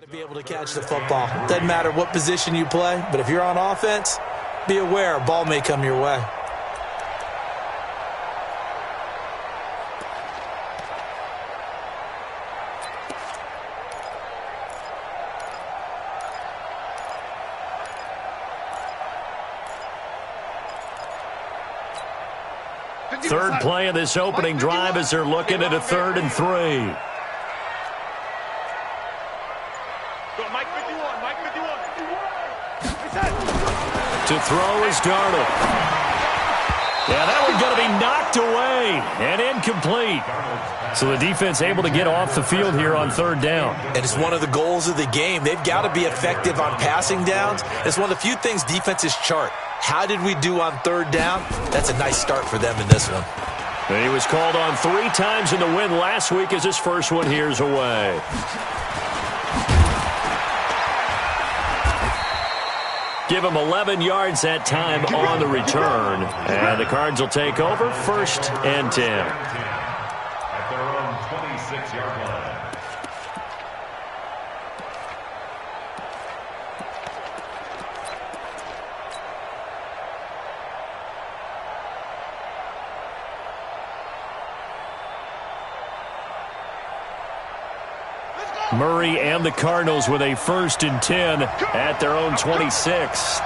To be able to catch the football. Doesn't matter what position you play, but if you're on offense, be aware a ball may come your way. Third play of this opening drive as they're looking at a 3rd and 3. To throw is Darnold. Yeah, that one's going to be knocked away and incomplete. So the defense able to get off the field here on 3rd down. And it's one of the goals of the game. They've got to be effective on passing downs. It's one of the few things defenses chart. How did we do on 3rd down? That's a nice start for them in this one. And he was called on 3 times in the win last week as his first one here's away. Give him 11 yards that time on the return. And the Cards will take over 1st and 10. At their own 26-yard line. Murray and the Cardinals with a 1st and 10 at their own 26.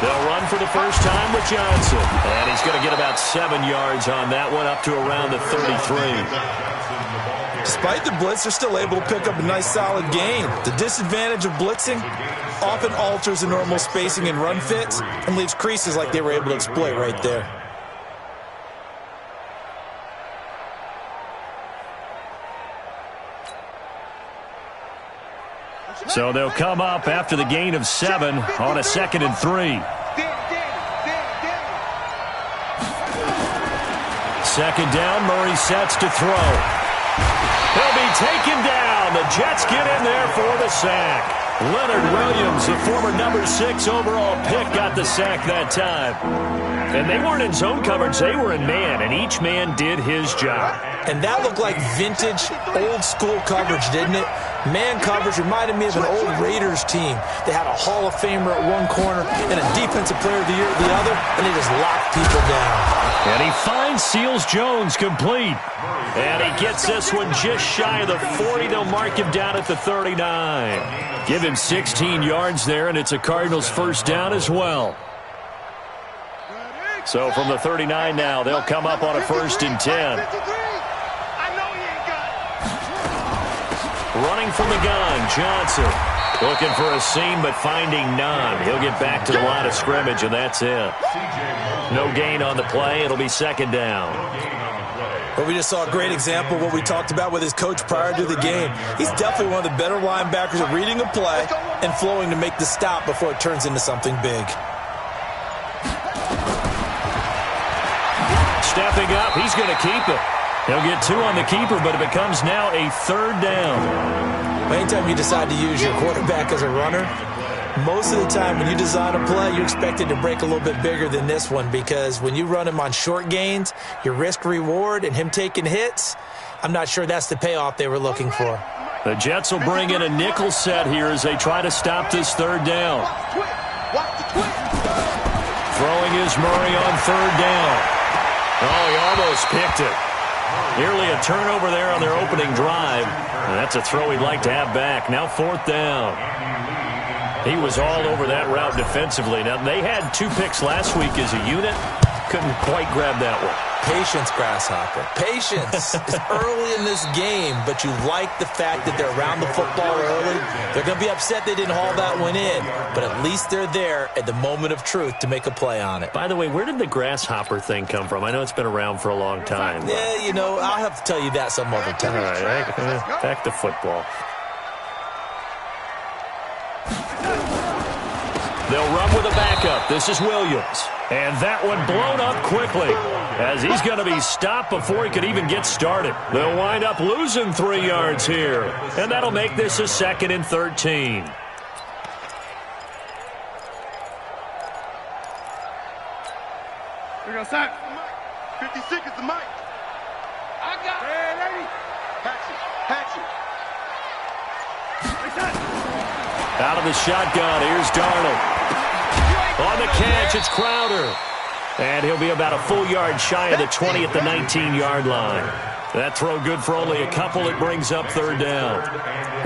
They'll run for the first time with Johnson. And he's going to get about 7 yards on that one, up to around the 33. Despite the blitz, they're still able to pick up a nice solid gain. The disadvantage of blitzing often alters the normal spacing and run fits and leaves creases like they were able to exploit right there. So they'll come up after the gain of 7 on a 2nd and 3. 2nd down, Murray sets to throw. He'll be taken down. The Jets get in there for the sack. Leonard Williams, the former number 6 overall pick, got the sack that time. And they weren't in zone coverage, they were in man, and each man did his job. And that looked like vintage, old-school coverage, didn't it? Man coverage reminded me of an old Raiders team. They had a Hall of Famer at one corner and a Defensive Player of the Year at the other, and they just locked people down. And he finds Seals-Jones complete. And he gets this one just shy of the 40. They'll mark him down at the 39. Give him 16 yards there, and it's a Cardinals 1st down as well. So from the 39 now, they'll come up on a 1st and 10. Running from the gun, Johnson. Looking for a seam, but finding none. He'll get back to the line of scrimmage, and that's it. No gain on the play. It'll be 2nd down. But we just saw a great example of what we talked about with his coach prior to the game. He's definitely one of the better linebackers at reading a play and flowing to make the stop before it turns into something big. Stepping up, he's going to keep it. He'll get 2 on the keeper, but it becomes now a 3rd down. Anytime you decide to use your quarterback as a runner, most of the time when you design a play, you expect it to break a little bit bigger than this one, because when you run him on short gains, your risk-reward and him taking hits, I'm not sure that's the payoff they were looking for. The Jets will bring in a nickel set here as they try to stop this 3rd down. Throwing is Murray on 3rd down. Oh, he almost picked it. Nearly a turnover there on their opening drive. And that's a throw he'd like to have back. Now 4th down. He was all over that route defensively. Now, they had 2 picks last week as a unit. Couldn't quite grab that one. Patience, Grasshopper. Patience. It's early in this game, but you like the fact that they're around the football early. They're going to be upset they didn't haul that one in, but at least they're there at the moment of truth to make a play on it. By the way, where did the Grasshopper thing come from? I know it's been around for a long time. Yeah, you know, I'll have to tell you that some other time. All right, back to football. They'll run with a backup. This is Williams. And that one blown up quickly as he's going to be stopped before he could even get started. They'll wind up losing 3 yards here. And that'll make this a 2nd and 13. We're going to sack. 56 is the mic. I got it. Hey, lady. Patch it. Out of the shotgun, here's Darnold. On the catch, it's Crowder. And he'll be about a full yard shy of the 20 at the 19-yard line. That throw good for only a couple. It brings up third down.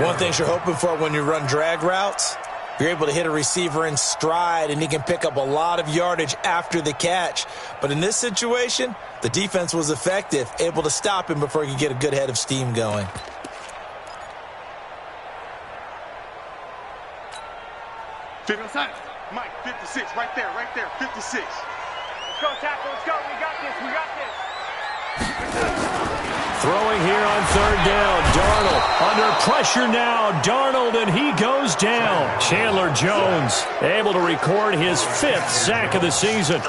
One thing you're hoping for when you run drag routes, you're able to hit a receiver in stride, and he can pick up a lot of yardage after the catch. But in this situation, the defense was effective, able to stop him before he could get a good head of steam going. Mike, 56, right there, 56. Let's go, tackle, let's go, we got this. Throwing here on third down, Darnold under pressure now, Darnold, and he goes down. Chandler Jones able to record his 5th sack of the season.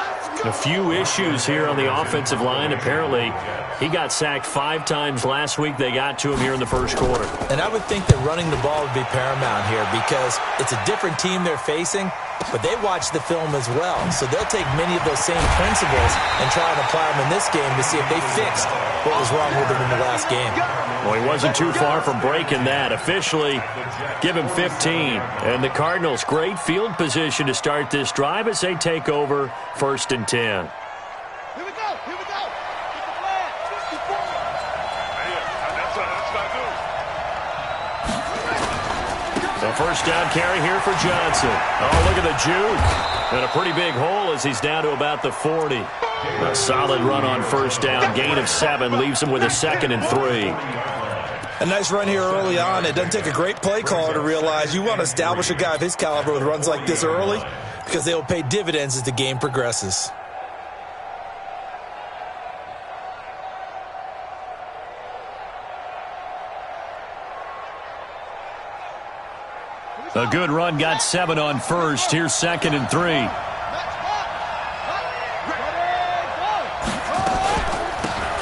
A few issues here on the offensive line. Apparently, he got sacked 5 times last week. They got to him here in the first quarter. And I would think that running the ball would be paramount here because it's a different team they're facing, but they watch the film as well. So they'll take many of those same principles and try and apply them in this game to see if they fixed what was wrong with them in the last game. Well, he wasn't too far from breaking that. Officially, give him 15. And the Cardinals, great field position to start this drive as they take over 1st and 10. Here we go. Get the flag. 54. That's what I do. The first down carry here for Johnson. Oh, look at the juke. And a pretty big hole as he's down to about the 40. A solid run on first down. Gain of 7 leaves him with a 2nd and 3. A nice run here early on. It doesn't take a great play caller to realize you want to establish a guy of his caliber with runs like this early because they will pay dividends as the game progresses. A good run got 7 on first. Here's 2nd and 3.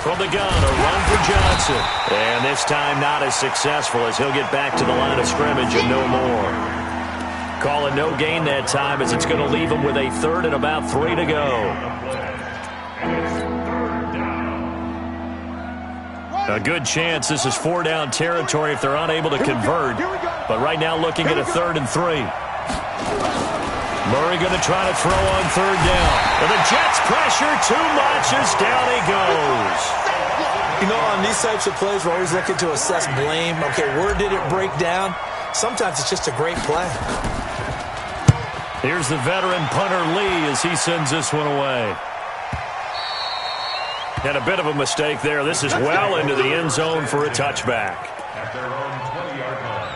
From the gun, a run for Johnson. And this time not as successful as he'll get back to the line of scrimmage and no more. Call it no gain that time as it's going to leave him with a 3rd and about 3 to go. A good chance this is 4-down territory if they're unable to convert. But right now looking at a 3rd and 3. Murray going to try to throw on 3rd down. And the Jets pressure too much as down he goes. You know, on these types of plays, we're always looking to assess blame. Okay, where did it break down? Sometimes it's just a great play. Here's the veteran punter Lee as he sends this one away. And a bit of a mistake there. This is well into the end zone for a touchback. At their own 20-yard line.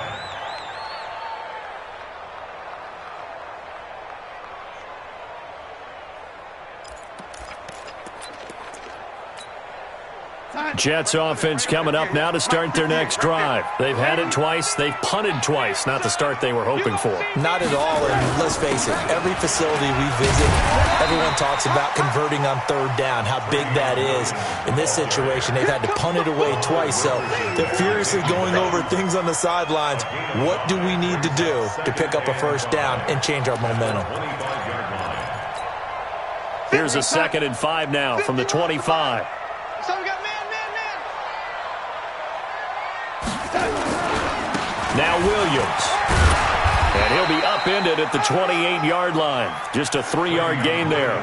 Jets offense coming up now to start their next drive. They've had it twice. They've punted twice. Not the start they were hoping for. Not at all, and let's face it, every facility we visit, everyone talks about converting on 3rd down, how big that is. In this situation, they've had to punt it away twice, so they're furiously going over things on the sidelines. What do we need to do to pick up a 1st down and change our momentum? Here's a 2nd and 5 now from the 25. So we got man. Now Williams. And he'll be upended at the 28-yard line. Just a 3-yard gain there.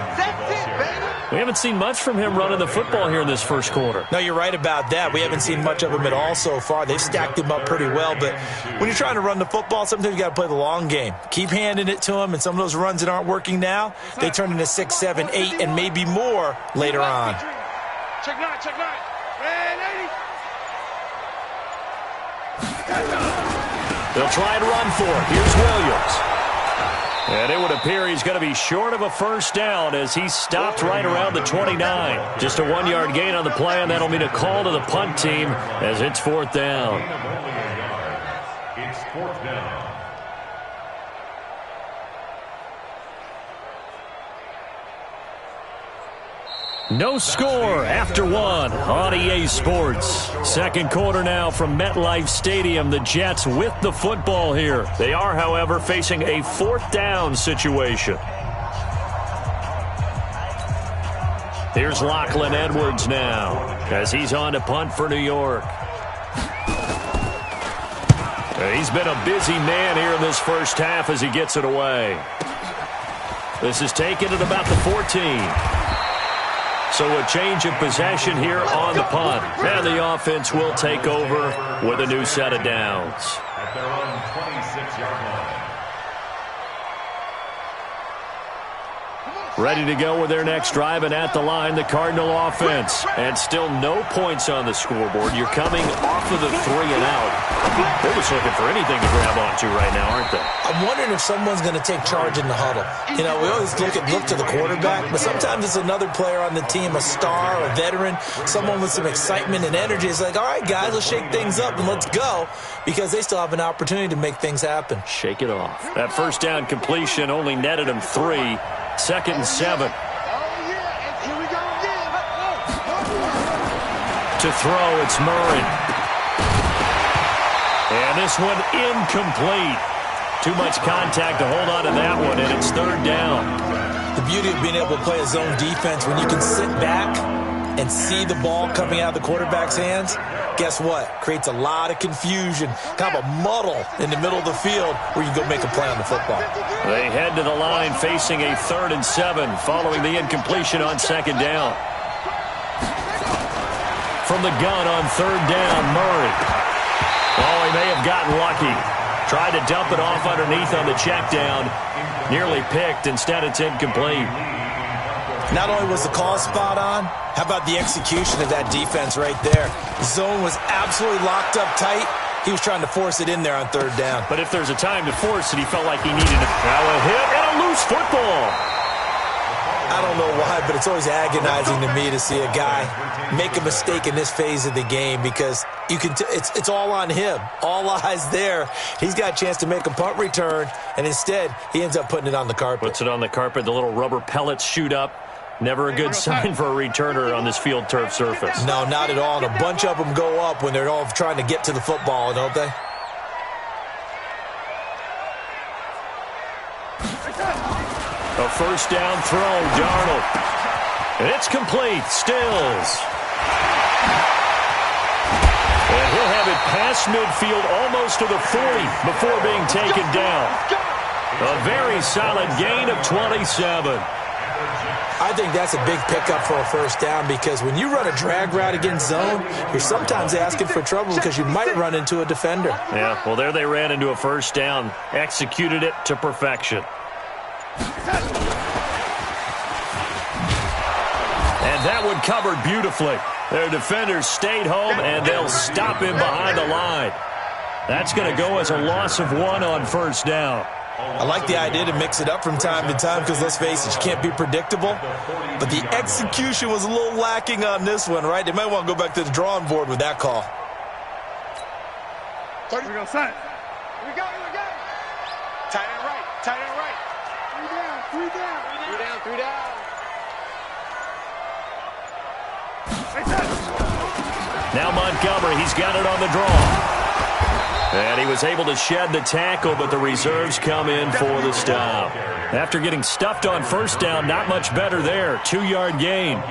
We haven't seen much from him running the football here in this first quarter. No, you're right about that. We haven't seen much of him at all so far. They've stacked him up pretty well, but when you're trying to run the football, sometimes you got to play the long game. Keep handing it to him, and some of those runs that aren't working now, they turn into 6, 7, 8, and maybe more later on. Check 9. Man, 80. They'll try and run for it. Here's Williams. And it would appear he's going to be short of a 1st down as he stopped right around the 29. Just a 1-yard gain on the play, and that'll mean a call to the punt team as it's 4th down. It's 4th down. No score after 1 on EA Sports. Second quarter now from MetLife Stadium. The Jets with the football here. They are, however, facing a 4th down situation. Here's Lachlan Edwards now as he's on to punt for New York. He's been a busy man here in this first half as he gets it away. This is taken at about the 14. So a change of possession here on the punt. And the offense will take over with a new set of downs. At their own 26-yard line. Ready to go with their next drive, and at the line, the Cardinal offense. And still no points on the scoreboard. You're coming off of the 3 and out. They're just looking for anything to grab onto right now, aren't they? I'm wondering if someone's going to take charge in the huddle. You know, we always look to the quarterback, but sometimes it's another player on the team, a star, a veteran, someone with some excitement and energy. It's like, all right, guys, let's shake things up and let's go, because they still have an opportunity to make things happen. Shake it off. That first down completion only netted him 3. 2nd and 7. To throw, it's Murray. And this one incomplete. Too much contact to hold on to that one, and it's 3rd down. The beauty of being able to play a zone defense, when you can sit back and see the ball coming out of the quarterback's hands, guess what? Creates a lot of confusion, kind of a muddle in the middle of the field where you can go make a play on the football. They head to the line facing a 3rd and 7 following the incompletion on 2nd down. From the gun on 3rd down, Murray. Oh, he may have gotten lucky. Tried to dump it off underneath on the check down. Nearly picked. Instead, it's incomplete. Not only was the call spot on, how about the execution of that defense right there? The zone was absolutely locked up tight. He was trying to force it in there on 3rd down. But if there's a time to force it, he felt like he needed it. Now a hit and a loose football. I don't know why, but it's always agonizing to me to see a guy make a mistake in this phase of the game, because you can it's all on him. All eyes there. He's got a chance to make a punt return, and instead he ends up putting it on the carpet. Puts it on the carpet. The little rubber pellets shoot up. Never a good sign for a returner on this field turf surface. No, not at all. And a bunch of them go up when they're all trying to get to the football, don't they? A 1st down throw, Darnold. And it's complete. Stills. And he'll have it past midfield almost to the 40 before being taken down. A very solid gain of 27. I think that's a big pickup for a 1st down, because when you run a drag route against zone, you're sometimes asking for trouble because you might run into a defender. Yeah, well, there they ran into a 1st down. Executed it to perfection. And that one covered beautifully. Their defenders stayed home, and they'll stop him behind the line. That's going to go as a loss of 1 on 1st down. I like the idea to mix it up from time to time, because let's face it, you can't be predictable. But the execution was a little lacking on this one, right? They might want to go back to the drawing board with that call. Here we go, son. Here we go, here we go. Tight end right, tight end right. 3 down, 3 down. 3 down, 3 down. Now Montgomery, he's got it on the draw. And he was able to shed the tackle, but the reserves come in for the stop. After getting stuffed on 1st down, not much better there. 2-yard gain.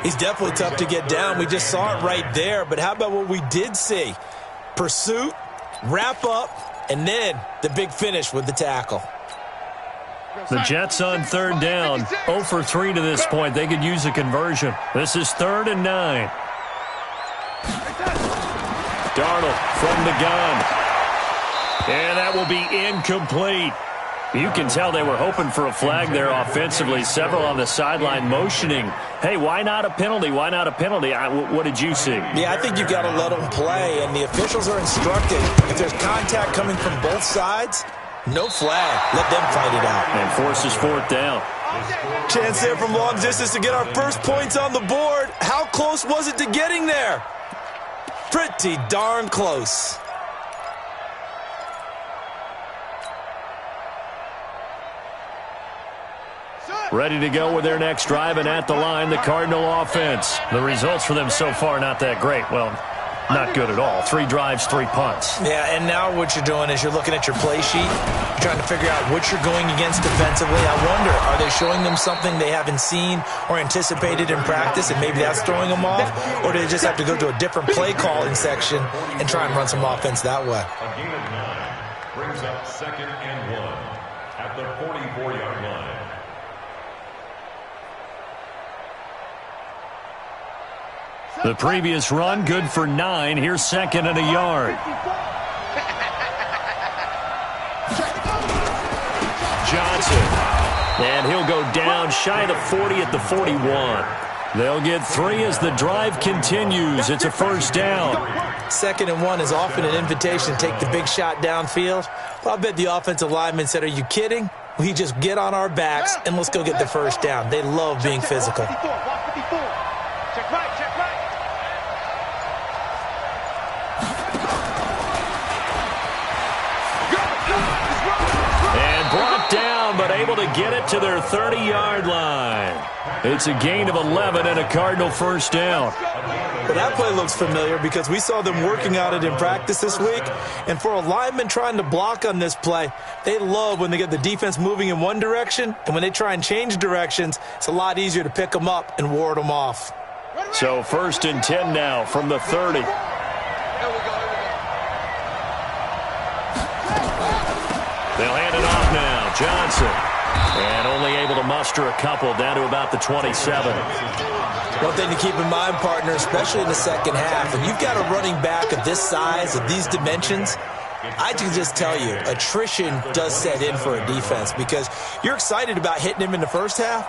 He's definitely tough to get down. We just saw it right there. But how about what we did see? Pursuit, wrap up, and then the big finish with the tackle. The Jets on 3rd down. 0 for 3 to this point. They could use a conversion. This is 3rd and 9. Darnold from the gun. And that will be incomplete. You can tell they were hoping for a flag there offensively. Several on the sideline motioning, hey, why not a penalty? Why not a penalty? What did you see? Yeah, I think you've got to let them play, and the officials are instructed. If there's contact coming from both sides, no flag. Let them fight it out. And forces 4th down. Chance there from long distance to get our first points on the board. How close was it to getting there? Pretty darn close. Ready to go with their next drive, and at the line, the Cardinal offense. The results for them so far not that great. Well, not good at all. 3 drives, 3 punts. Yeah, and now what you're doing is you're looking at your play sheet. You're trying to figure out what you're going against defensively. I wonder, are they showing them something they haven't seen or anticipated in practice, and maybe that's throwing them off? Or do they just have to go to a different play calling section and try and run some offense that way? A gain of 9 brings up 2nd and 1 at the 44-yard line. The previous run, good for 9. Here's 2nd and a yard. Johnson. And he'll go down shy of the 40 at the 41. They'll get 3 as the drive continues. It's a first down. 2nd and 1 is often an invitation to take the big shot downfield. But I bet the offensive lineman said, are you kidding? We just get on our backs and let's go get the first down. They love being physical. Check right, check right. And brought down, but able to get it to their 30-yard line. It's a gain of 11 and a Cardinal first down. Well, that play looks familiar because we saw them working on it in practice this week. And for a lineman trying to block on this play, they love when they get the defense moving in one direction. And when they try and change directions, it's a lot easier to pick them up and ward them off. So 1st and 10 now from the 30. They'll hand it off now. Johnson. And only able to muster a couple down to about the 27. One thing to keep in mind, partner, especially in the second half, when you've got a running back of this size, of these dimensions, I can just tell you, attrition does set in for a defense because you're excited about hitting him in the first half.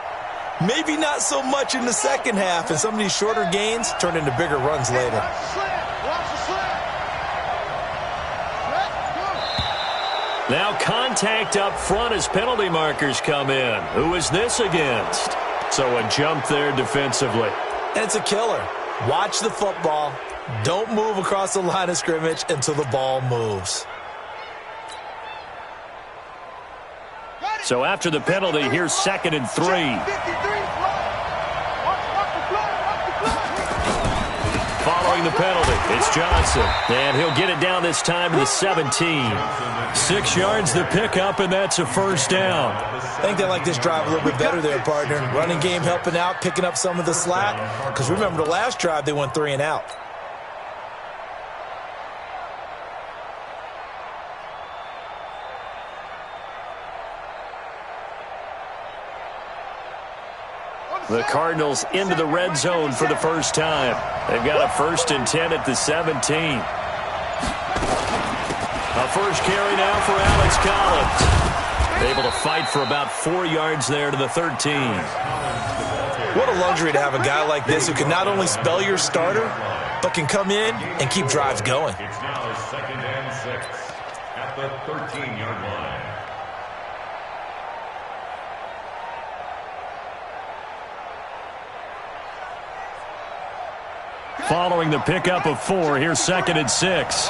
Maybe not so much in the second half, and some of these shorter gains turn into bigger runs later. Now contact up front as penalty markers come in. Who is this against? So a jump there defensively. And it's a killer. Watch the football. Don't move across the line of scrimmage until the ball moves. So after the penalty, here's 2nd and 3. Following the penalty, it's Johnson. And he'll get it down this time to the 17. 6 yards the pickup, and that's a first down. I think they like this drive a little bit better there, partner. Running game helping out, picking up some of the slack. Because remember, the last drive, they went 3 and out. The Cardinals into the red zone for the first time. They've got a 1st and 10 at the 17. A first carry now for Alex Collins. Able to fight for about 4 yards there to the 13. What a luxury to have a guy like this who can not only spell your starter, but can come in and keep drives going. It's now 2nd and 6 at the 13-yard line. Following the pickup of 4, here's 2nd and 6.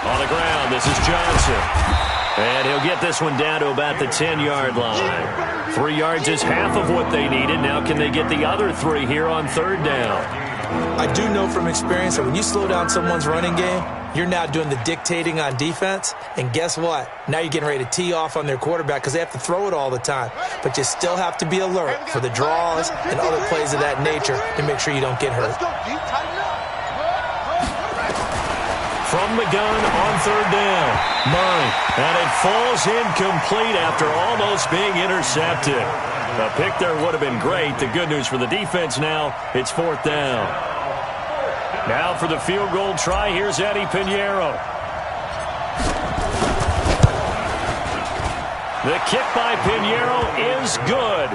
On the ground, this is Johnson. And he'll get this one down to about the 10-yard line. 3 yards is half of what they needed. Now can they get the other 3 here on 3rd down? I do know from experience that when you slow down someone's running game, you're now doing the dictating on defense. And guess what? Now you're getting ready to tee off on their quarterback because they have to throw it all the time. But you still have to be alert for the draws and other plays of that nature to make sure you don't get hurt. From the gun on 3rd down, Murray. And it falls incomplete after almost being intercepted. A pick there would have been great. The good news for the defense now, it's 4th down. Now for the field goal try, here's Eddie Pinheiro. The kick by Pinheiro is good.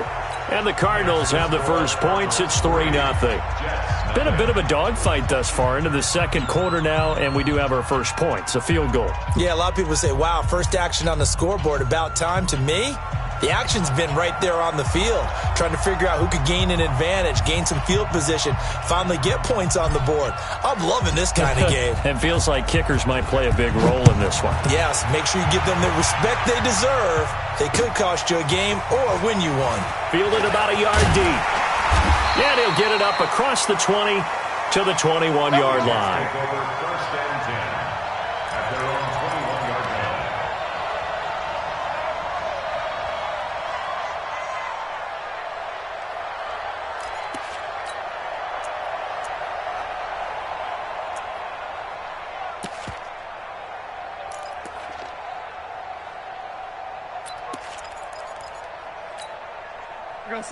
And the Cardinals have the first points. It's 3-0. Been a bit of a dogfight thus far into the second quarter now, and we do have our first points, a field goal. Yeah, a lot of people say, wow, first action on the scoreboard, about time. To me, the action's been right there on the field, trying to figure out who could gain an advantage, gain some field position, finally get points on the board. I'm loving this kind of game. It feels like kickers might play a big role in this one. Yes, make sure you give them the respect they deserve. They could cost you a game or win you one. Fielded about a yard deep. And he'll get it up across the 20 to the 21-yard line. First and 10 at their own 21-yard line.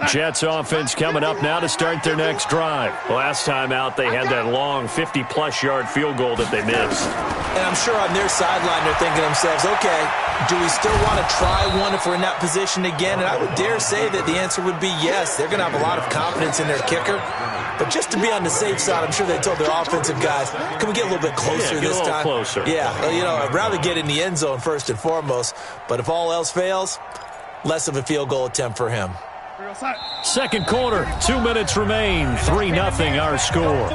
Jets offense coming up now to start their next drive. Last time out, they had that long 50-plus yard field goal that they missed. And I'm sure on their sideline they're thinking to themselves, okay, do we still want to try one if we're in that position again? And I would dare say that the answer would be yes. They're going to have a lot of confidence in their kicker. But just to be on the safe side, I'm sure they told their offensive guys, can we get a little bit closer this time? Closer. Yeah, you know, I'd rather get in the end zone first and foremost. But if all else fails, less of a field goal attempt for him. Second quarter, 2 minutes remain. 3-0 our score.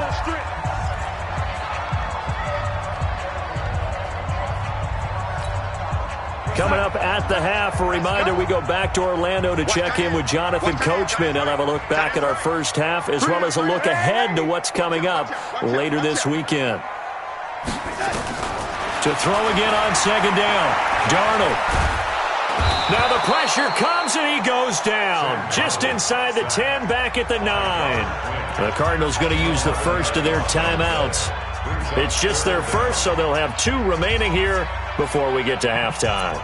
Coming up at the half, a reminder, we go back to Orlando to check in with Jonathan Coachman. He'll have a look back at our first half as well as a look ahead to what's coming up later this weekend. To throw again on second down, Darnold. Now the pressure comes and he goes down. Just inside the 10, back at the 9. The Cardinals going to use the first of their timeouts. It's just their first, so they'll have 2 remaining here before we get to halftime.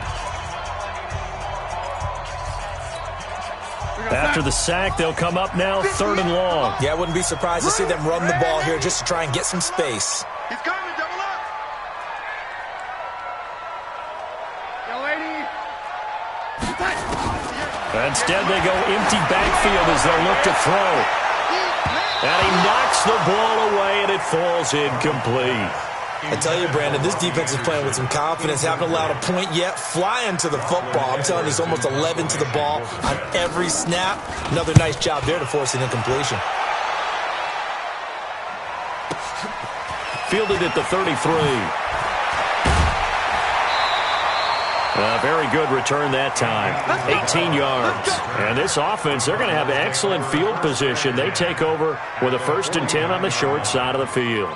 After the sack, they'll come up now 3rd and long. Yeah, I wouldn't be surprised to see them run the ball here just to try and get some space. He's coming, double up. Young lady. Instead, they go empty backfield as they'll look to throw. And he knocks the ball away, and it falls incomplete. I tell you, Brandon, this defense is playing with some confidence. Haven't allowed a point yet. Flying to the football. I'm telling you, he's almost 11 to the ball on every snap. Another nice job there to force an incompletion. Fielded at the 33. A very good return that time. 18 yards. And this offense, they're going to have excellent field position. They take over with a 1st and 10 on the short side of the field.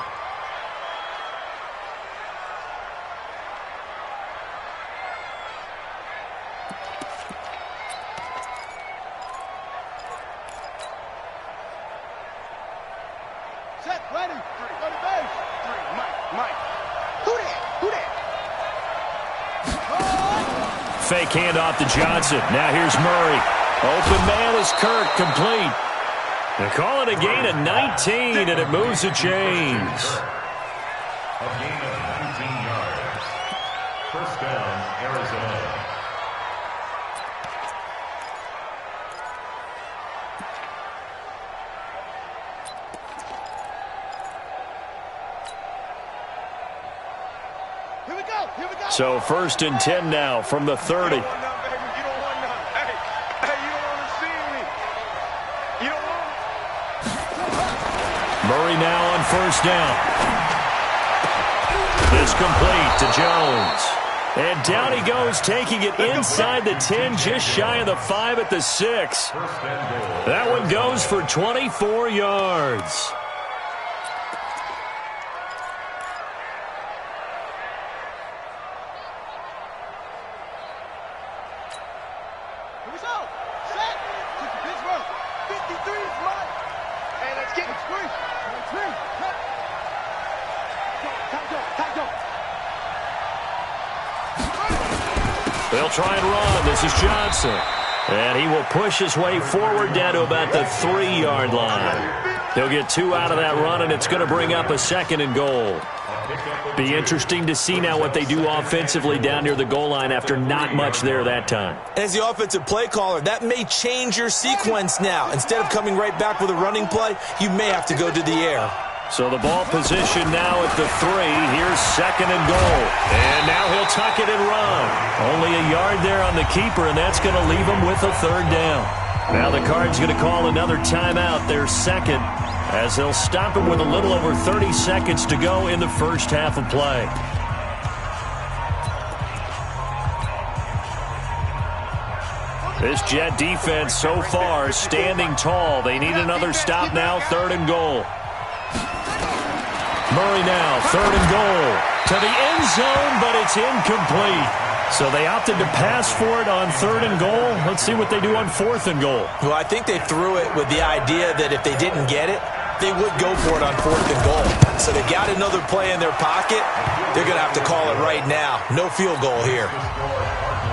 Set, ready. 3, go to base. 3, Mike. Who that? Fake handoff to Johnson. Now here's Murray. Open man is Kirk, complete. They call it a gain of 19, and it moves the chains. A gain of 19 yards. First down, Arizona. Here we go. So 1st and 10 now from the 30. You don't want none, baby. You don't want none. Hey, you don't want to see me. You don't want Murray now on 1st down. It's complete to Jones. And down he goes, taking it inside the 10, just shy of the 5 at the 6. That one goes for 24 yards. They'll try and run. This is Johnson. And he will push his way forward down to about the 3-yard line. He'll get 2 out of that run, and it's going to bring up a 2nd and goal. Be interesting to see now what they do offensively down near the goal line after not much there that time. As the offensive play caller, that may change your sequence now. Instead of coming right back with a running play, you may have to go to the air. So the ball position now at the 3. Here's 2nd and goal. And now he'll tuck it and run. Only a yard there on the keeper, and that's going to leave him with a 3rd down. Now the Cards going to call another timeout, their 2nd, as they'll stop him with a little over 30 seconds to go in the first half of play. This Jet defense so far standing tall. They need another stop now, 3rd and goal. Murray now, 3rd and goal. To the end zone, but it's incomplete. So they opted to pass for it on 3rd and goal. Let's see what they do on 4th and goal. Well, I think they threw it with the idea that if they didn't get it, they would go for it on 4th and goal. So they got another play in their pocket. They're going to have to call it right now. No field goal here.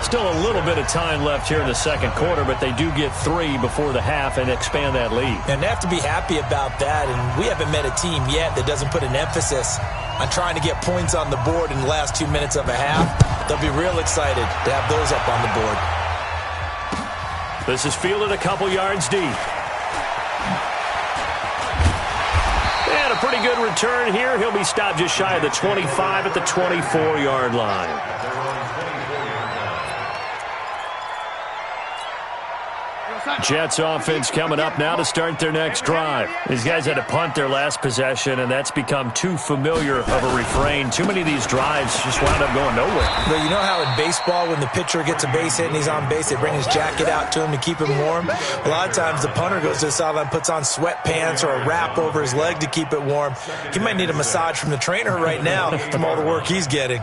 Still a little bit of time left here in the second quarter, but they do get 3 before the half and expand that lead. And they have to be happy about that. And we haven't met a team yet that doesn't put an emphasis on trying to get points on the board in the last 2 minutes of a half. They'll be real excited to have those up on the board. This is fielded a couple yards deep. And a pretty good return here. He'll be stopped just shy of the 25 at the 24-yard line. Jets offense coming up now to start their next drive. These guys had to punt their last possession, and that's become too familiar of a refrain. Too many of these drives just wound up going nowhere. But you know how in baseball, when the pitcher gets a base hit and he's on base, they bring his jacket out to him to keep him warm? A lot of times the punter goes to the sideline, puts on sweatpants or a wrap over his leg to keep it warm. He might need a massage from the trainer right now from all the work he's getting.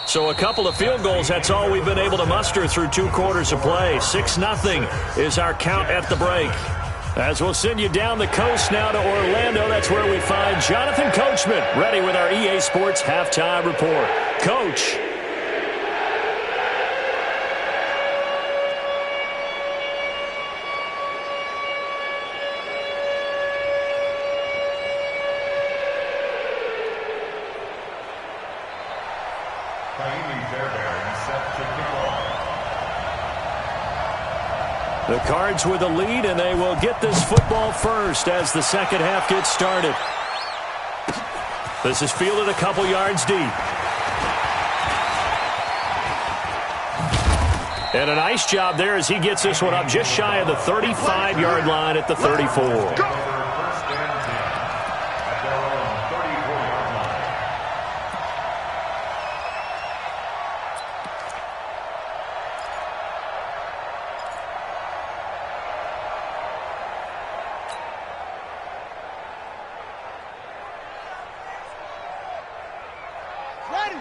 So a couple of field goals, that's all we've been able to muster through 2 quarters of play. 6-0 is our count at the break. As we'll send you down the coast now to Orlando, that's where we find Jonathan Coachman, ready with our EA Sports Halftime Report. Coach. The Cards with a lead, and they will get this football first as the second half gets started. This is fielded a couple yards deep. And a nice job there as he gets this one up just shy of the 35-yard line at the 34.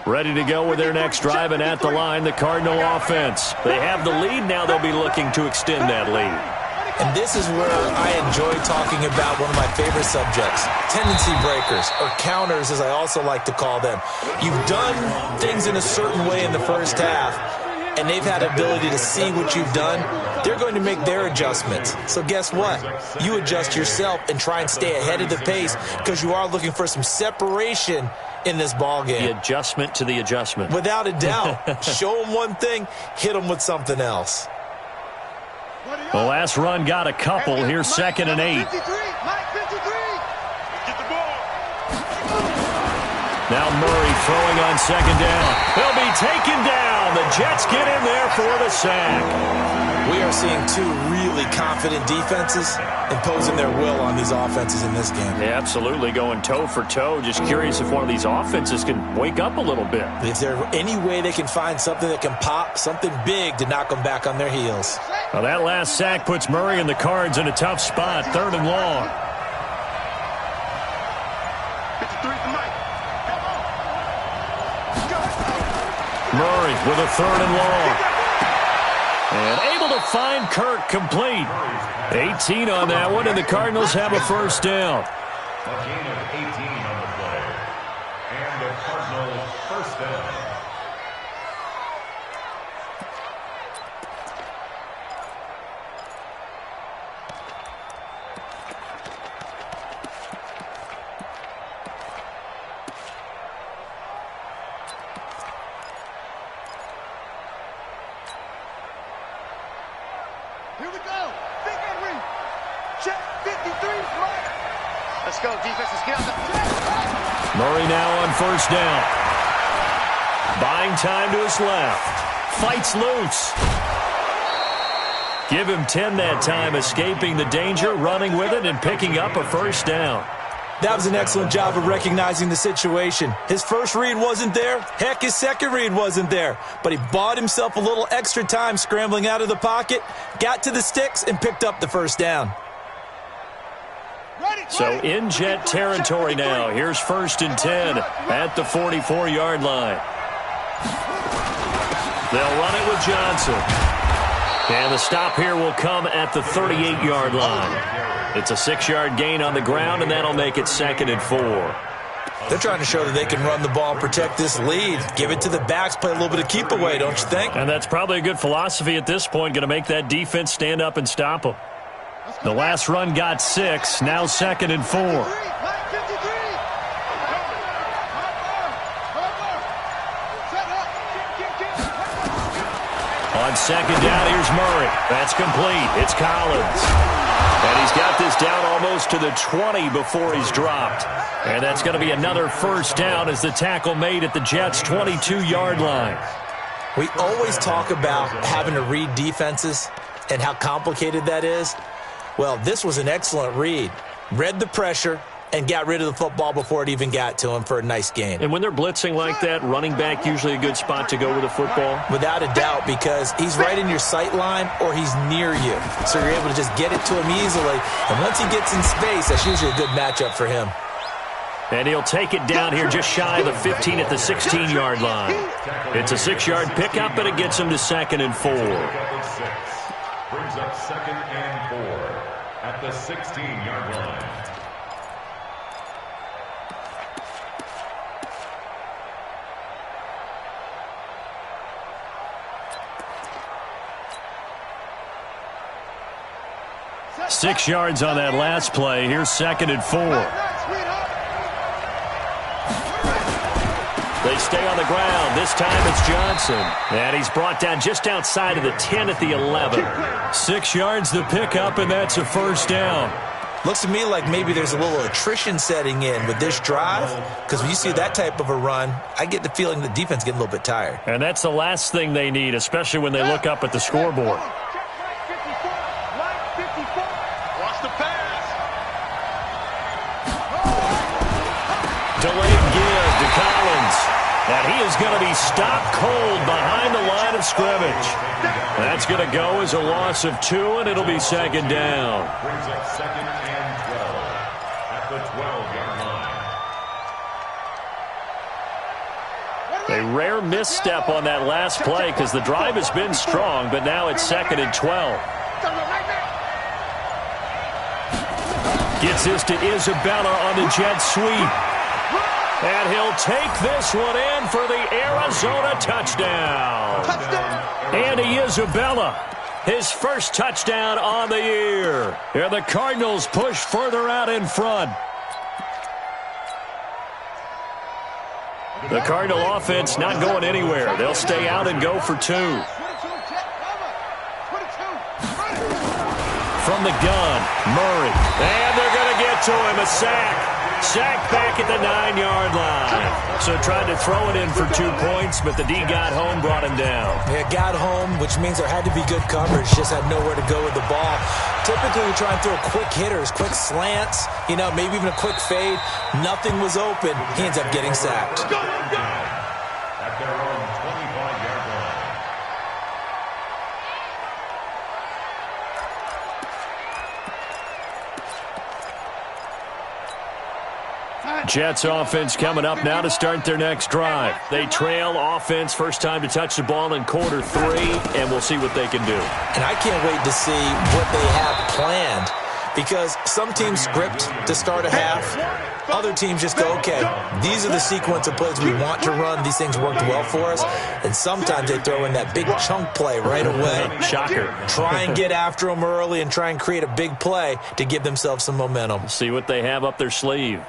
Ready to go with their next drive, and at the line, the Cardinal offense. They have the lead. Now they'll be looking to extend that lead. And this is where I enjoy talking about one of my favorite subjects, tendency breakers, or counters, as I also like to call them. You've done things in a certain way in the first half, and they've had the ability to see what you've done. They're going to make their adjustments. So guess what? You adjust yourself and try and stay ahead of the pace because you are looking for some separation in this ball game. The adjustment to the adjustment. Without a doubt. Show them one thing, hit them with something else. The last run got a couple. Here's 2nd and 8. Now Murray throwing on 2nd down. He'll be taken down. The Jets get in there for the sack. We are seeing 2 really confident defenses imposing their will on these offenses in this game. Yeah, absolutely, going toe for toe. Just curious if one of these offenses can wake up a little bit. Is there any way they can find something that can pop, something big to knock them back on their heels? Well, that last sack puts Murray and the Cards in a tough spot, 3rd and long. Murray with a 3rd and long. And able to find Kirk complete. 18 on that one, and the Cardinals have a first down. A gain of 18 on the play. And the Cardinals first down. Here we go. Big and read. Check 53 right. Let's go, defense. Let's get out the Murray now on first down. Buying time to his left. Fights loose. Give him 10 that time, escaping the danger, running with it, and picking up a first down. That was an excellent job of recognizing the situation. His first read wasn't there. Heck, his second read wasn't there. But he bought himself a little extra time scrambling out of the pocket, got to the sticks, and picked up the first down. So in Jet territory now. Here's 1st and 10 at the 44-yard line. They'll run it with Johnson. And the stop here will come at the 38-yard line. It's a 6-yard gain on the ground, and that'll make it 2nd and 4. They're trying to show that they can run the ball and protect this lead. Give it to the backs, play a little bit of keep away, don't you think? And that's probably a good philosophy at this point, going to make that defense stand up and stop them. The last run got 6, now 2nd and 4. On 2nd down, here's Murray. That's complete. It's Collins. And he's got this down almost to the 20 before he's dropped. And that's going to be another 1st down as the tackle made at the Jets' 22-yard line. We always talk about having to read defenses and how complicated that is. Well, this was an excellent read. Read the pressure and got rid of the football before it even got to him for a nice gain. And when they're blitzing like that, running back usually a good spot to go with the football? Without a doubt, because he's right in your sight line or he's near you. So you're able to just get it to him easily. And once he gets in space, that's usually a good matchup for him. And he'll take it down here just shy of the 15 at the 16-yard line. It's a 6-yard pickup, and it gets him to 2nd and 4. Brings up 2nd and 4 at the 16-yard line. Six yards on that last play. Here's 2nd and 4. They stay on the ground. This time it's Johnson. And he's brought down just outside of the 10 at the 11. 6 yards the pickup, and that's a 1st down. Looks to me like maybe there's a little attrition setting in with this drive, because when you see that type of a run, I get the feeling the defense getting a little bit tired. And that's the last thing they need, especially when they look up at the scoreboard. Delayed give to Collins. And he is going to be stopped cold behind the line of scrimmage. That's going to go as a loss of 2, and it'll be 2nd down. Brings up 2nd and 12 at the 12-yard line. A rare misstep on that last play because the drive has been strong, but now it's 2nd and 12. Gets this to Isabella on the jet sweep. And he'll take this one in for the Arizona touchdown. Andy Isabella, his first touchdown on the year. And the Cardinals push further out in front. The Cardinal offense not going anywhere. They'll stay out and go for 2. From the gun, Murray. And they're going to get to him, a sack. Sacked back at the 9-yard line. So tried to throw it in for 2 points, but the D got home, brought him down. Yeah, got home, which means there had to be good coverage. Just had nowhere to go with the ball. Typically, we try and throw quick hitters, quick slants, maybe even a quick fade. Nothing was open. He ends up getting sacked. At their own 25-yard line. Jets offense coming up now to start their next drive. They trail offense, first time to touch the ball in quarter 3, and we'll see what they can do. And I can't wait to see what they have planned, because some teams script to start a half. Other teams just go, okay, these are the sequence of plays we want to run. These things worked well for us. And sometimes they throw in that big chunk play right away. Shocker. Try and get after them early and try and create a big play to give themselves some momentum. See what they have up their sleeve.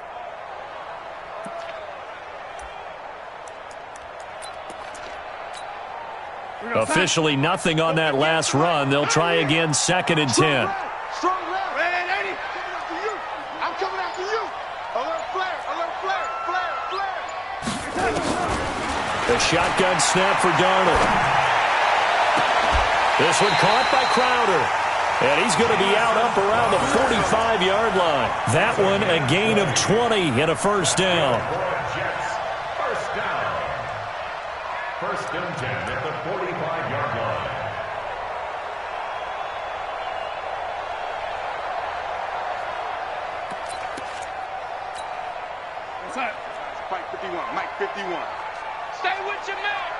Officially nothing on that last run. They'll try again, 2nd and 10. Strong left. Man, Eddie, I'm coming after you. A little flare, The shotgun snap for Darnold. This one caught by Crowder. And he's going to be out up around the 45-yard line. That one a gain of 20 and a first down. First down. First and 10 at the 45-yard line. Mike 51. Mike 51. Stay with your man.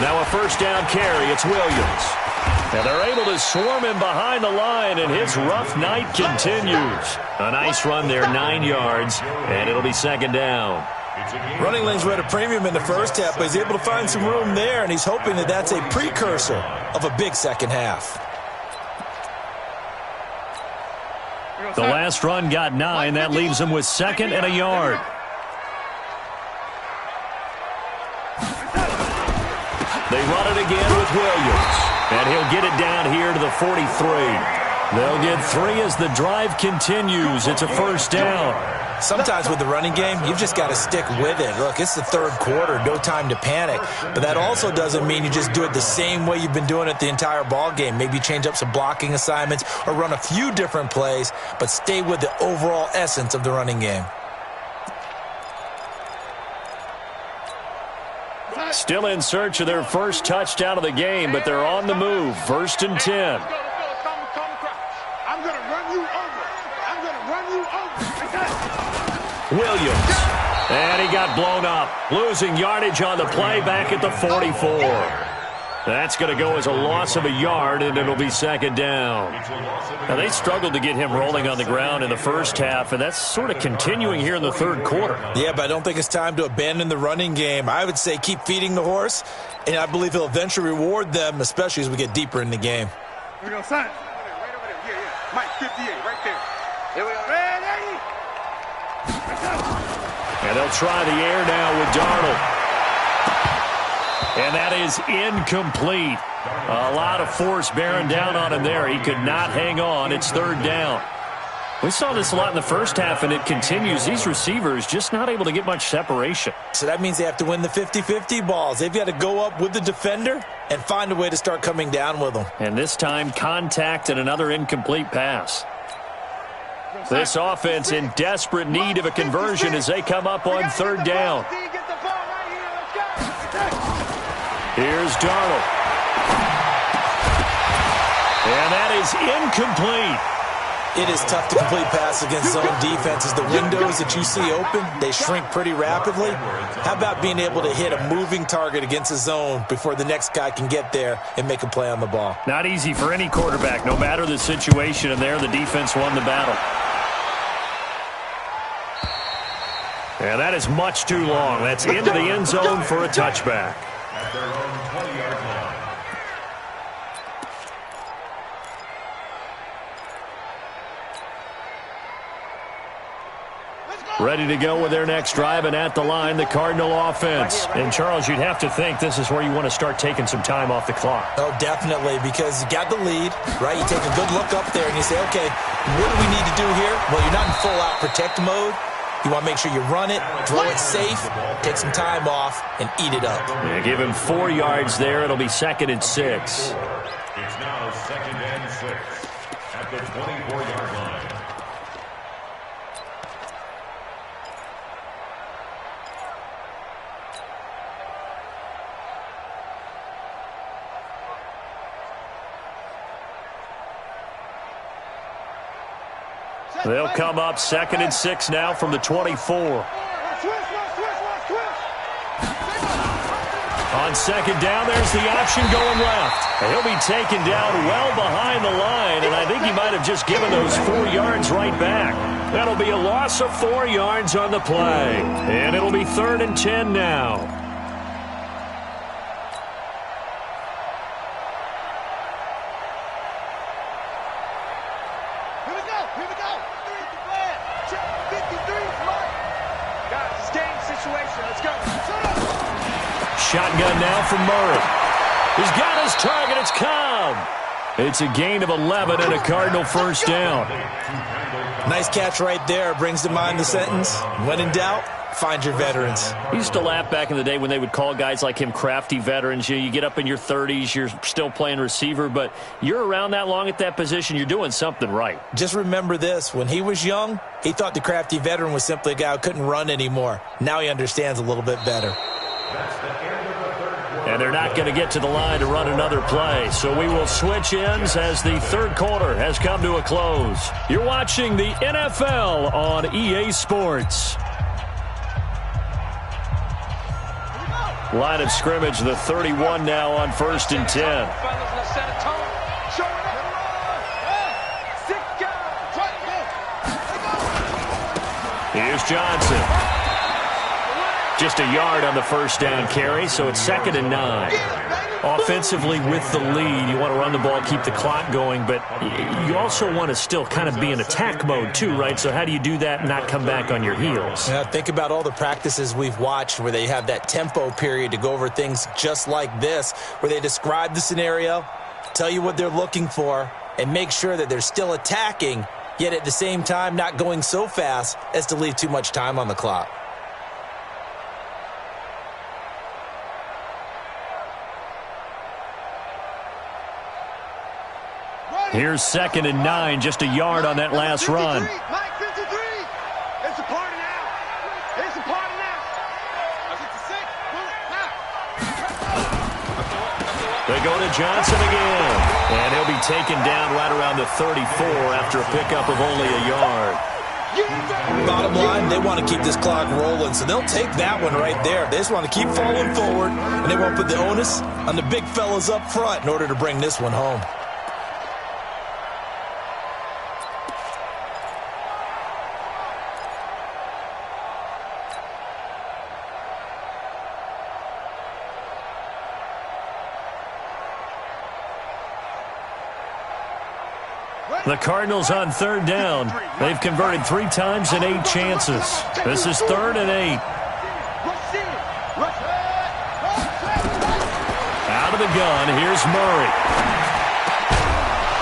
Now a first down carry. It's Williams. And they're able to swarm him behind the line, and his rough night continues. A nice run there, 9 yards, and it'll be second down. Running lanes were at a premium in the first half, but he's able to find some room there, and he's hoping that that's a precursor of a big second half. The last run got 9. That leaves him with second and a yard. They run it again with Williams. And he'll get it down here to the 43. They'll get 3 as the drive continues. It's a first down. Sometimes with the running game, you've just got to stick with it. Look, it's the third quarter, no time to panic. But that also doesn't mean you just do it the same way you've been doing it the entire ball game. Maybe change up some blocking assignments or run a few different plays, but stay with the overall essence of the running game. Still in search of their first touchdown of the game, but they're on the move. First and 10. I'm going to run you over. I'm going to run you over. Williams. And he got blown up. Losing yardage on the play back at the 44. That's going to go as a loss of a yard, and it'll be second down. Now, they struggled to get him rolling on the ground in the first half, and that's sort of continuing here in the third quarter. Yeah, but I don't think it's time to abandon the running game. I would say keep feeding the horse, and I believe he'll eventually reward them, especially as we get deeper in the game. Here we go, son. Right over there. Yeah. Mike 58, right there. Here we go. Ready? And they'll try the air now with Darnold. And that is incomplete. A lot of force bearing down on him there. He could not hang on. It's third down. We saw this a lot in the first half, and it continues. These receivers just not able to get much separation. So that means they have to win the 50-50 balls. They've got to go up with the defender and find a way to start coming down with them. And this time, contact and another incomplete pass. This offense in desperate need of a conversion as they come up on third down. Here's Darnold. And that is incomplete. It is tough to complete pass against zone defenses. The windows that you see open, they shrink pretty rapidly. How about being able to hit a moving target against a zone before the next guy can get there and make a play on the ball? Not easy for any quarterback, no matter the situation, and there the defense won the battle. And that is much too long. That's into the end zone for a touchback. At their own 20-yard line. Ready to go with their next drive, and at the line, the Cardinal offense. And, Charles, you'd have to think this is where you want to start taking some time off the clock. Oh, definitely, because you got the lead, right? You take a good look up there, and you say, okay, what do we need to do here? Well, you're not in full-out protect mode. You want to make sure you run it, throw it safe, take some time off, and eat it up. Yeah, give him 4 yards there. It'll be second and 6. It's now second and 6 at the 24-yard line. They'll come up second and 6 now from the 24. On second down, there's the option going left. He'll be taken down well behind the line, and I think he might have just given those 4 yards right back. That'll be a loss of 4 yards on the play, and it'll be third and 10 now. Shotgun now from Murray. He's got his target. It's Cobb. It's a gain of 11 and a Cardinal first down. Nice catch right there. Brings to mind the sentence, when in doubt, Find your veterans. I used to laugh back in the day when they would call guys like him crafty veterans. You get up in your 30s, you're still playing receiver, but you're around that long at that position, you're doing something right. Just remember this. When he was young, he thought the crafty veteran was simply a guy who couldn't run anymore. Now he understands a little bit better. And they're not going to get to the line to run another play. So we will switch ends as the third quarter has come to a close. You're watching the NFL on EA Sports. Line of scrimmage, the 31 now on 1st and 10. Here's Johnson. Just a yard on the first down carry, so it's 2nd and 9. Offensively with the lead, you want to run the ball, keep the clock going, but you also want to still kind of be in attack mode too, right? So how do you do that and not come back on your heels? Yeah, think about all the practices we've watched where they have that tempo period to go over things just like this, where they describe the scenario, tell you what they're looking for, and make sure that they're still attacking, yet at the same time not going so fast as to leave too much time on the clock. Here's 2nd and 9, just a yard on that last run. Mike 53. It's a party now. It's a party now. They go to Johnson again. And he'll be taken down right around the 34 after a pickup of only a yard. Bottom line, they want to keep this clock rolling, so they'll take that one right there. They just want to keep falling forward, and they won't put the onus on the big fellas up front in order to bring this one home. The Cardinals on 3rd down. They've converted 3 times in 8 chances. This is 3rd and 8. Out of the gun, here's Murray.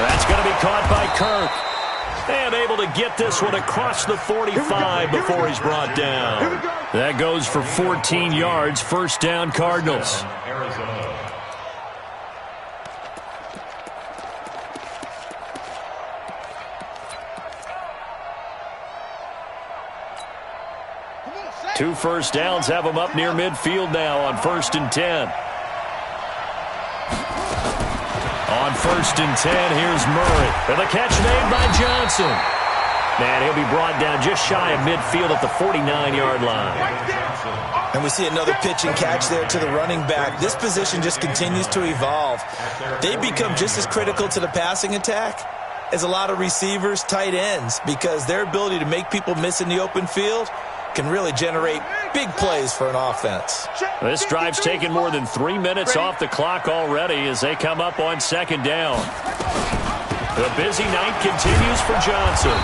That's going to be caught by Kirk. And able to get this one across the 45 before he's brought down. That goes for 14 yards, 1st down Cardinals. Two first downs have them up near midfield now on 1st and 10. On 1st and 10, here's Murray. And the catch made by Johnson. Man, he'll be brought down just shy of midfield at the 49-yard line. And we see another pitch and catch there to the running back. This position just continues to evolve. They become just as critical to the passing attack as a lot of receivers, tight ends, because their ability to make people miss in the open field can really generate big plays for an offense. This drive's taken more than 3 minutes off the clock already as they come up on 2nd down. The busy night continues for Johnson.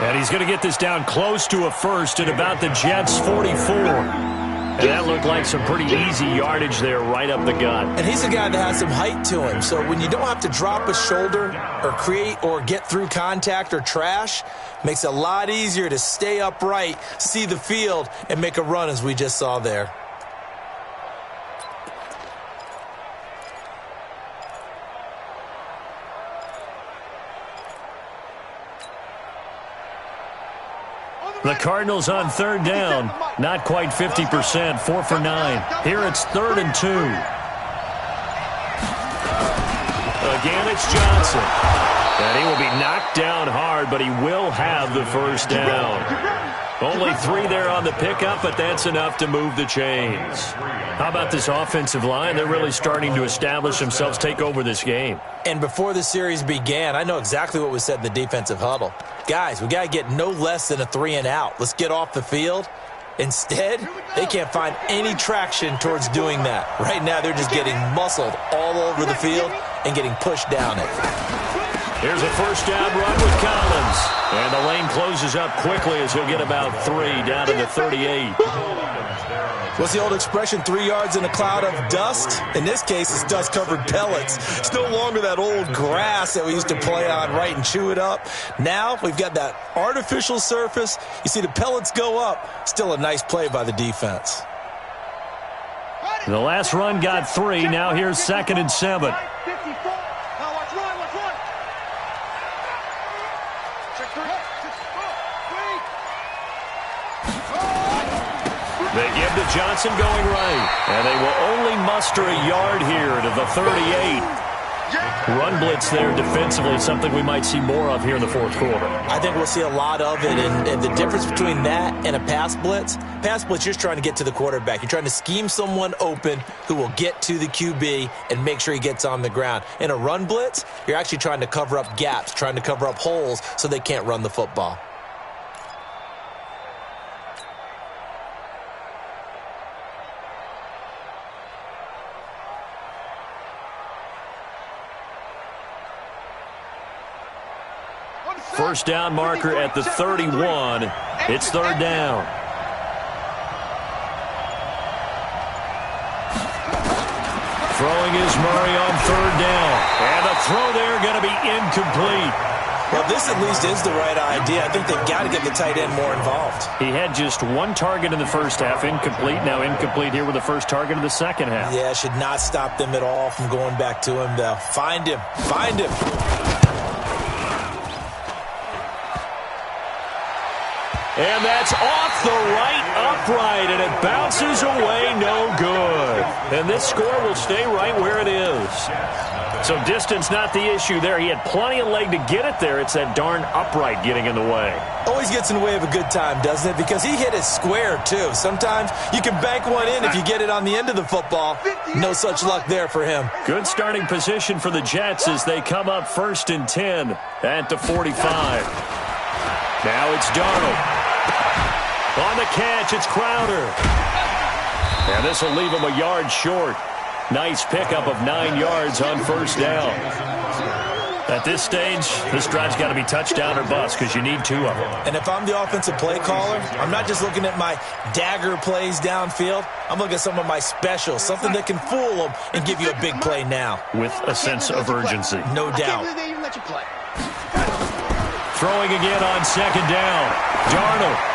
And he's going to get this down close to a first at about the Jets' 44. And that looked like some pretty easy yardage there right up the gut. And he's a guy that has some height to him. So when you don't have to drop a shoulder or create or get through contact or trash, makes it a lot easier to stay upright, see the field, and make a run as we just saw there. The Cardinals on 3rd down. Not quite 50%, 4 for 9. Here it's 3rd and 2. Again, it's Johnson. And he will be knocked down hard, but he will have the first down. Only 3 there on the pickup, but that's enough to move the chains. How about this offensive line? They're really starting to establish themselves, take over this game. And before the series began, I know exactly what was said in the defensive huddle. Guys, we got to get no less than a 3 and out. Let's get off the field. Instead, they can't find any traction towards doing that. Right now, they're just getting muscled all over the field and getting pushed down it. Here's a first down run with Collins. And the lane closes up quickly as he'll get about 3 down to the 38. What's the old expression, 3 yards in a cloud of dust? In this case, it's dust-covered pellets. It's no longer that old grass that we used to play on, right, and chew it up. Now we've got that artificial surface. You see the pellets go up. Still a nice play by the defense. The last run got 3. Now here's 2nd and 7. They give to Johnson going right. And they will only muster a yard here to the 38. Run blitz there defensively, something we might see more of here in the fourth quarter. I think we'll see a lot of it, and the difference between that and a pass blitz, you're just trying to get to the quarterback. You're trying to scheme someone open who will get to the QB and make sure he gets on the ground. In a run blitz, you're actually trying to cover up gaps, trying to cover up holes so they can't run the football. First down marker at the 31. It's 3rd down. Throwing is Murray on 3rd down. And the throw there going to be incomplete. Well, this at least is the right idea. I think they've got to get the tight end more involved. He had just 1 target in the first half, incomplete. Now incomplete here with the first target of the second half. Yeah, should not stop them at all from going back to him, though. Find him. Find him. And that's off the right upright, and it bounces away, no good. And this score will stay right where it is. So distance not the issue there. He had plenty of leg to get it there. It's that darn upright getting in the way. Always gets in the way of a good time, doesn't it? Because he hit it square, too. Sometimes you can bank one in if you get it on the end of the football. No such luck there for him. Good starting position for the Jets as they come up 1st and 10 at the 45. Now it's Darnold. On the catch, it's Crowder. And this will leave him a yard short. Nice pickup of 9 yards on 1st down. At this stage, this drive's got to be touchdown or bust because you need 2 of them. And if I'm the offensive play caller, I'm not just looking at my dagger plays downfield. I'm looking at some of my specials, something that can fool them and give you a big play now. With a sense of urgency. No doubt. Throwing again on 2nd down. Darnold.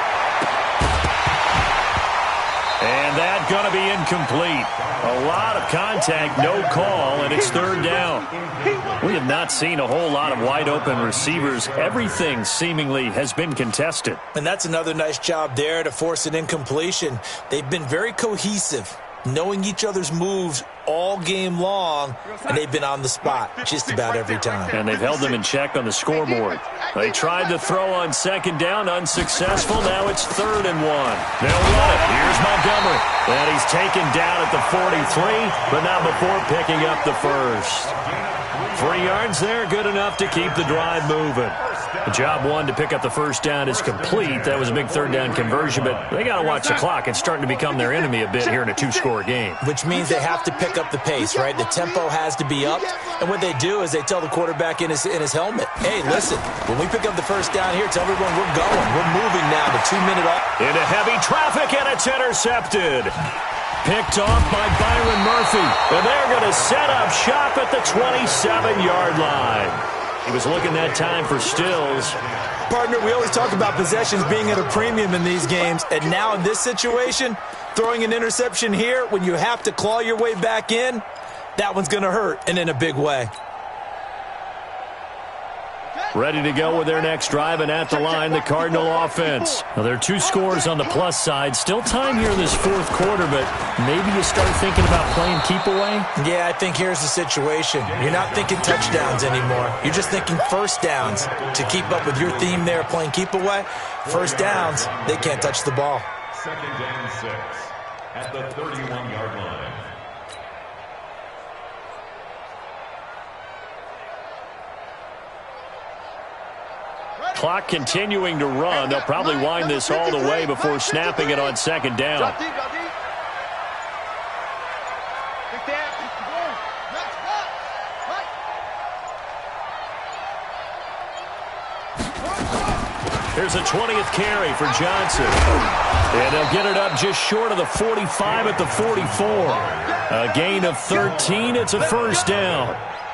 And that's going to be incomplete. A lot of contact, no call, and it's 3rd down. We have not seen a whole lot of wide-open receivers. Everything seemingly has been contested. And that's another nice job there to force an incompletion. They've been very cohesive, knowing each other's moves all game long, and they've been on the spot just about every time. And they've held them in check on the scoreboard. They tried to throw on 2nd down, unsuccessful. Now it's 3rd and 1. They'll run it. Here's Montgomery. And he's taken down at the 43, but not before picking up the first. 3 yards there, good enough to keep the drive moving. The job 1 to pick up the first down is complete. That was a big 3rd down conversion, but they got to watch the clock. It's starting to become their enemy a bit here in a 2-score game. Which means they have to pick up the pace, right? The tempo has to be up. And what they do is they tell the quarterback in his helmet, hey, listen, when we pick up the first down here, tell everyone we're going. We're moving now to 2-minute off. Into heavy traffic, and it's intercepted. Picked off by Byron Murphy. And they're going to set up shop at the 27-yard line. He was looking that time for Stills. Partner, we always talk about possessions being at a premium in these games. And now in this situation, throwing an interception here when you have to claw your way back in, that one's going to hurt, and in a big way. Ready to go with their next drive, and at the line, the Cardinal offense. Now, there are 2 scores on the plus side. Still time here in this 4th quarter, but maybe you start thinking about playing keep away? Yeah, I think here's the situation. You're not thinking touchdowns anymore. You're just thinking first downs. To keep up with your theme there, playing keep away, first downs, they can't touch the ball. 2nd and 6 at the 31-yard line. Clock continuing to run. They'll probably wind this all the way before snapping it on 2nd down. Here's a 20th carry for Johnson. And they'll get it up just short of the 45 at the 44. A gain of 13. It's a first down.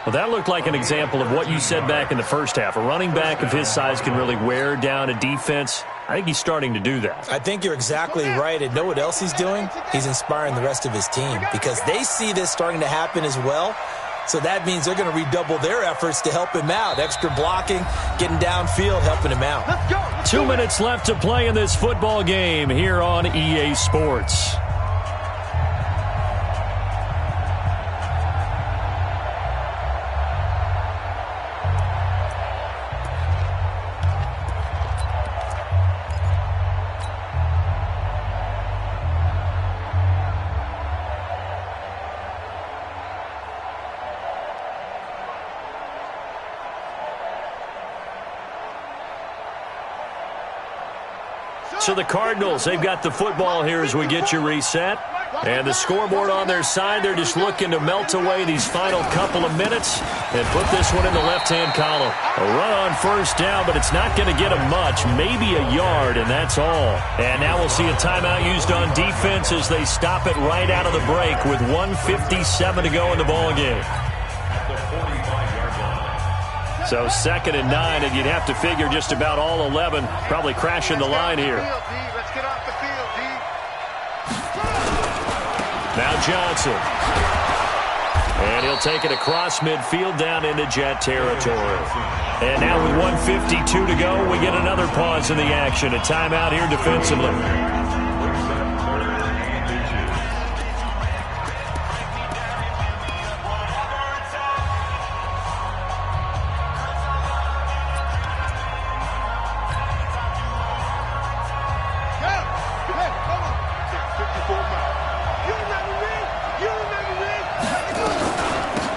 Well, that looked like an example of what you said back in the first half. A running back of his size can really wear down a defense. I think he's starting to do that. I think you're exactly right. And know what else he's doing? He's inspiring the rest of his team because they see this starting to happen as well. So that means they're going to redouble their efforts to help him out. Extra blocking, getting downfield, helping him out. 2 minutes left to play in this football game here on EA Sports. So the Cardinals, they've got the football here as we get you reset. And the scoreboard on their side, they're just looking to melt away these final couple of minutes and put this one in the left-hand column. A run on first down, but it's not going to get them much, maybe a yard, and that's all. And now we'll see a timeout used on defense as they stop it right out of the break with 1:57 to go in the ballgame. So 2nd and 9, and you'd have to figure just about all 11 probably crashing the line here. Let's get off the field, D. Now Johnson. And he'll take it across midfield down into Jet territory. And now with 1:52 to go, we get another pause in the action. A timeout here defensively.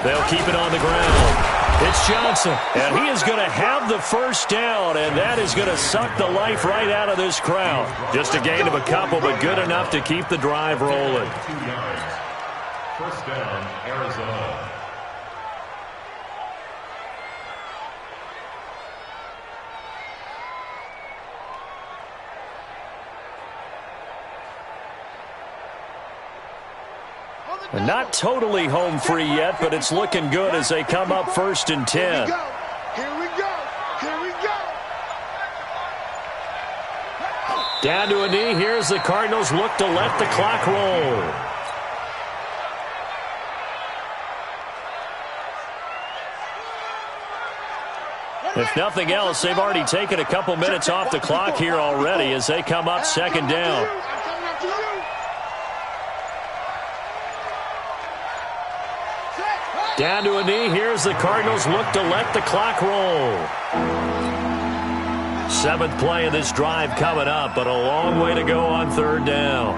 They'll keep it on the ground. It's Johnson, and he is going to have the first down, and that is going to suck the life right out of this crowd. Just a gain of a couple, but good enough to keep the drive rolling. 2 yards. First down, Arizona. Not totally home free yet, but it's looking good as they come up 1st and 10. Here we go. Here we go. Down to a knee. Here's the Cardinals look to let the clock roll. If nothing else, they've already taken a couple minutes off the clock here already as they come up 2nd down. Down to a knee. Here's the Cardinals look to let the clock roll. 7th play of this drive coming up, but a long way to go on 3rd down.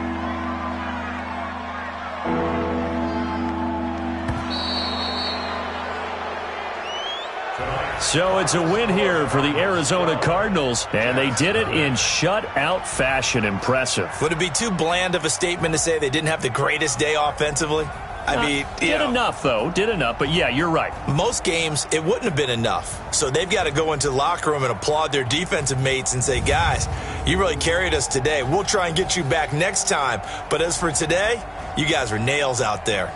So it's a win here for the Arizona Cardinals, and they did it in shutout fashion. Impressive. Would it be too bland of a statement to say they didn't have the greatest day offensively? I mean, did enough, though. Did enough. But, yeah, you're right. Most games, it wouldn't have been enough. So they've got to go into the locker room and applaud their defensive mates and say, guys, you really carried us today. We'll try and get you back next time. But as for today, you guys are nails out there.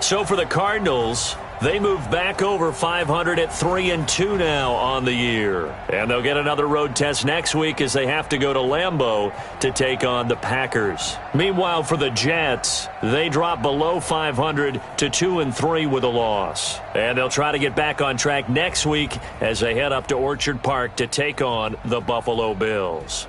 So for the Cardinals, they move back over 500 at 3-2 now on the year. And they'll get another road test next week as they have to go to Lambeau to take on the Packers. Meanwhile, for the Jets, they drop below 500 to 2-3 with a loss. And they'll try to get back on track next week as they head up to Orchard Park to take on the Buffalo Bills.